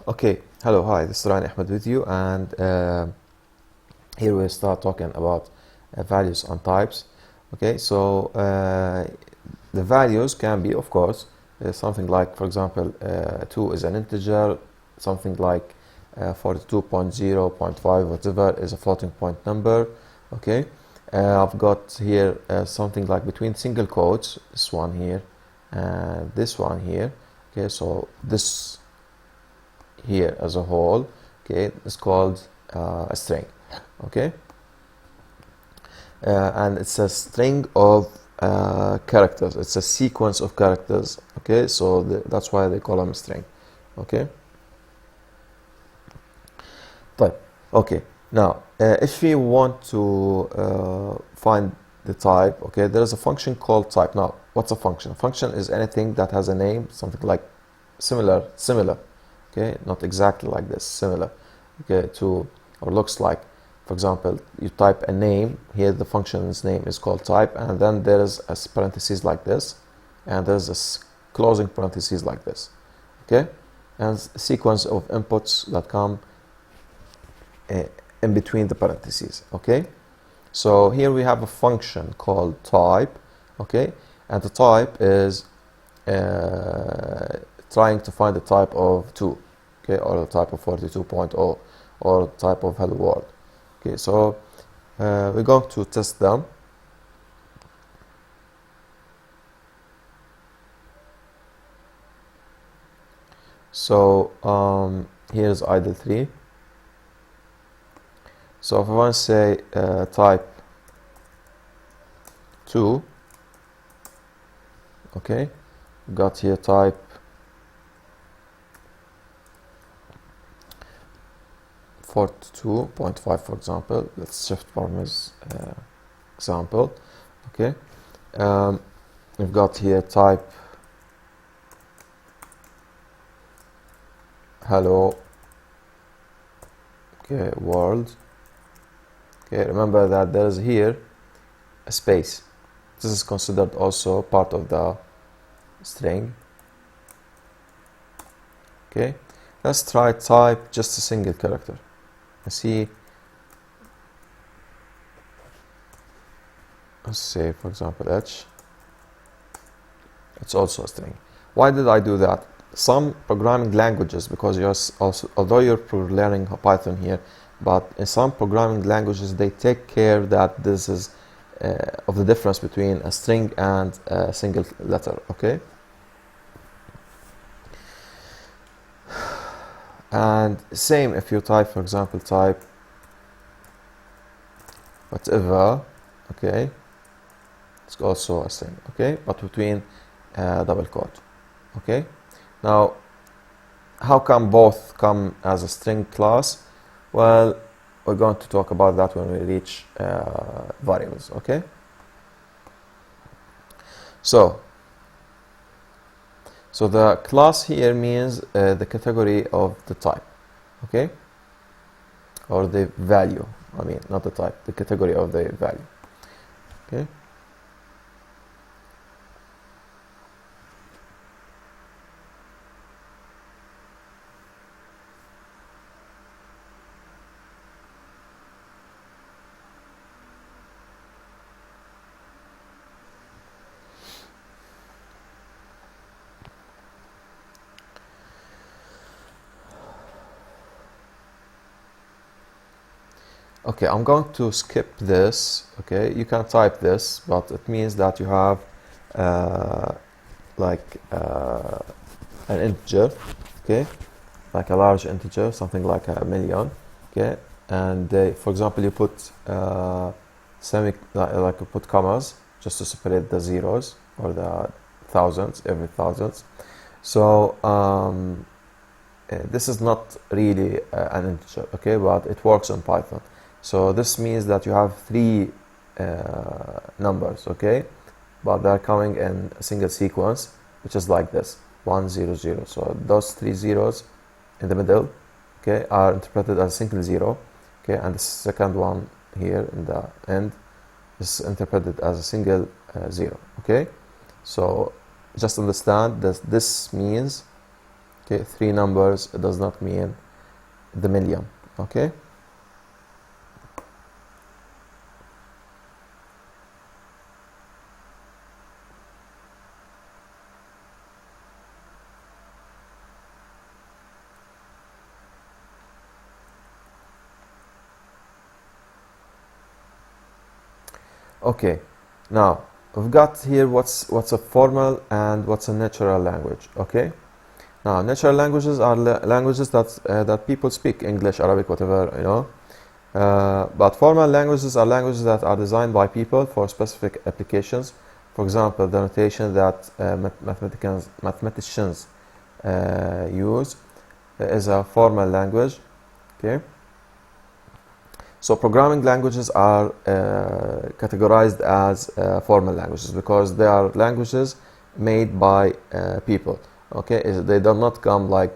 Okay, hello, hi, this is Ryan Ahmed with you, and here we start talking about values and types. Okay, so the values can be, of course, something like, for example, 2 is an integer, something like 42.0.5, whatever, is a floating point number. Okay, I've got here something like between single quotes, this one here and this one here. Okay, so this here as a whole, okay, is called a string. Okay, and it's a string of characters. It's a sequence of characters. Okay, so that's why they call them a string. Okay. But okay, now if we want to find the type, okay, there is a function called type. Now, what's a function? A function is anything that has a name, something like similar. Okay, not exactly like this, similar. Okay, to or looks like. For example, you type a name here. The function's name is called type, and then there is a parentheses like this, and there's a closing parentheses like this. Okay, and a sequence of inputs that come in between the parentheses. Okay, so here we have a function called type. Okay, and the type is trying to find the type of 2, okay, or the type of 42.0, or the type of hello world. Okay, so we're going to test them. So here's idle 3. So if I want to say type 2, okay, got here type 42.5, for example. Let's shift from this example. Okay, we've got here type hello, okay, world. Okay, remember that there is here a space. This is considered also part of the string. Okay, let's try type just a single character and see. Let's say, for example, h. It's also a string. Why did I do that? Some programming languages, because you're also, although you're learning Python here, but in some programming languages they take care that this is of the difference between a string and a single letter. Okay, and same if you type, for example, type whatever. Okay, it's also a string. Okay, but between double quote. Okay, now how come both come as a string class? Well, we're going to talk about that when we reach variables. Okay, so the class here means the category of the type. Okay, or the value, I mean, not the type, the category of the value. Okay, okay, I'm going to skip this. Okay, you can type this, but it means that you have like an integer, okay, like a large integer, something like a million, okay, and for example, you put like you put commas just to separate the zeros or the thousands, every thousands. So this is not really an integer, okay, but it works on Python. So this means that you have 3 numbers, okay, but they're coming in a single sequence, which is like this: 1 0 0. So those 3 zeros in the middle, okay, are interpreted as a single zero, okay, and the second one here in the end is interpreted as a single zero. Okay, so just understand that this means Okay, 3 numbers does not mean the million. Okay. Okay, now we've got here what's a formal and what's a natural language. Okay, now natural languages are languages that people speak, English, Arabic, whatever, you know. But formal languages are languages that are designed by people for specific applications. For example, the notation that mathematicians use is a formal language. Okay. So programming languages are categorized as formal languages because they are languages made by people. Okay, they do not come like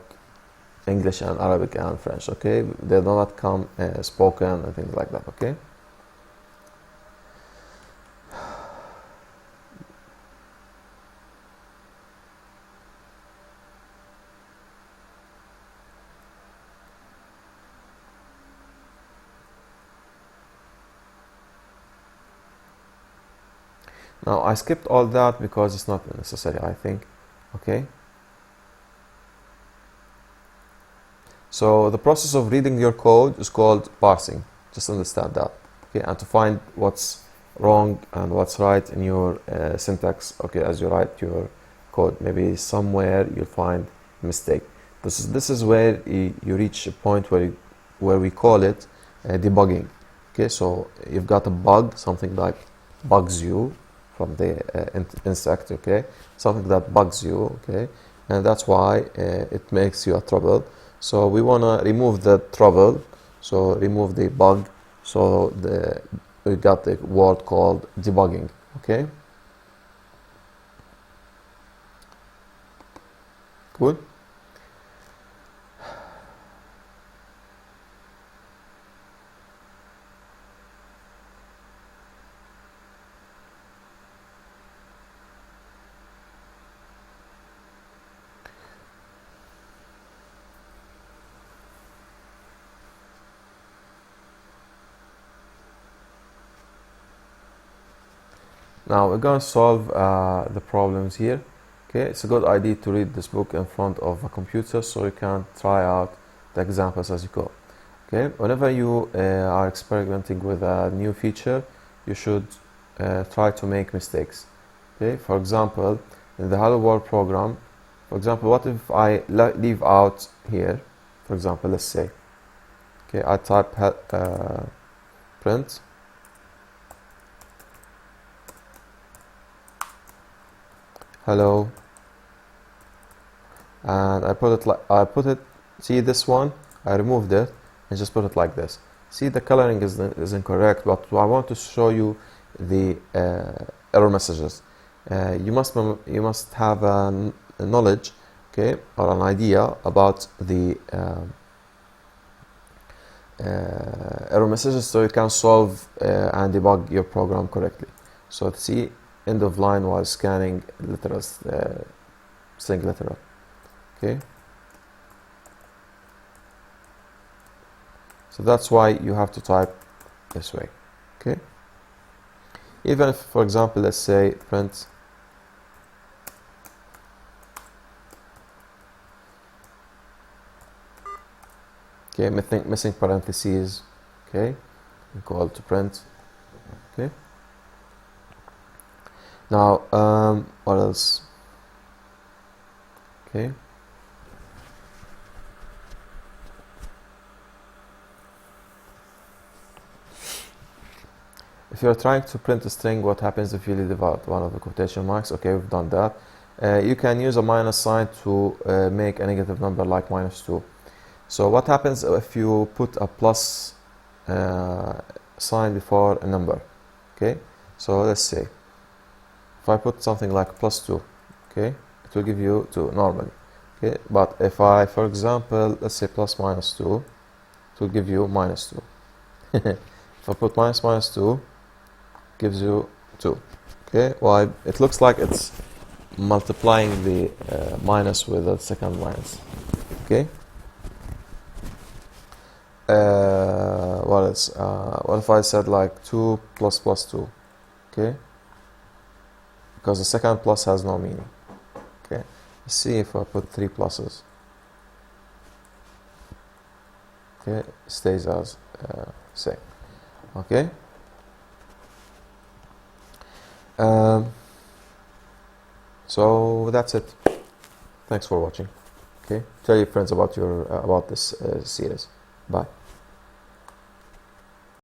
English and Arabic and French. Okay, they do not come spoken and things like that. Okay. Now I skipped all that because it's not necessary, I think. Okay. So the process of reading your code is called parsing. Just understand that. Okay, and to find what's wrong and what's right in your syntax. Okay, as you write your code, maybe somewhere you'll find a mistake. This is where you reach a point where we call it debugging. Okay, so you've got a bug, something like bugs you from the insect. Okay, something that bugs you. Okay, and that's why it makes you a trouble. So we want to remove the trouble, so remove the bug, so we got the word called debugging. Okay, good. Now we're going to solve the problems here. Okay, it's a good idea to read this book in front of a computer so you can try out the examples as you go. Okay, whenever you are experimenting with a new feature, you should try to make mistakes. Okay, for example, in the Hello World program, for example, what if I leave out here, for example, let's say, okay, I type print hello, and I put it, see this one, I removed it and just put it like this. See, the coloring is incorrect, but I want to show you the error messages. You must have a knowledge, okay, or an idea about the error messages, so you can solve and debug your program correctly. So see, end of line while scanning letters, string literal. Okay, so that's why you have to type this way. Okay, even if, for example, let's say print okay, missing parentheses, okay, equal to print. Okay, now what else? Okay, if you're trying to print a string, what happens if you leave out one of the quotation marks? Okay, we've done that. You can use a minus sign to make a negative number like -2. So what happens if you put a plus sign before a number? Okay, so let's say if I put something like +2, okay, it will give you 2 normally. Okay, but if I, for example, let's say plus -2, it will give you -2. If I put -2, gives you 2. Okay, well, it looks like it's multiplying the minus with the second minus. Okay. What else? What if I said like 2 plus plus 2? Okay. Because the second plus has no meaning. Okay. Let's see if I put 3 pluses. Okay. It stays as same. Okay. So that's it. Thanks for watching. Okay. Tell your friends about your about this series. Bye.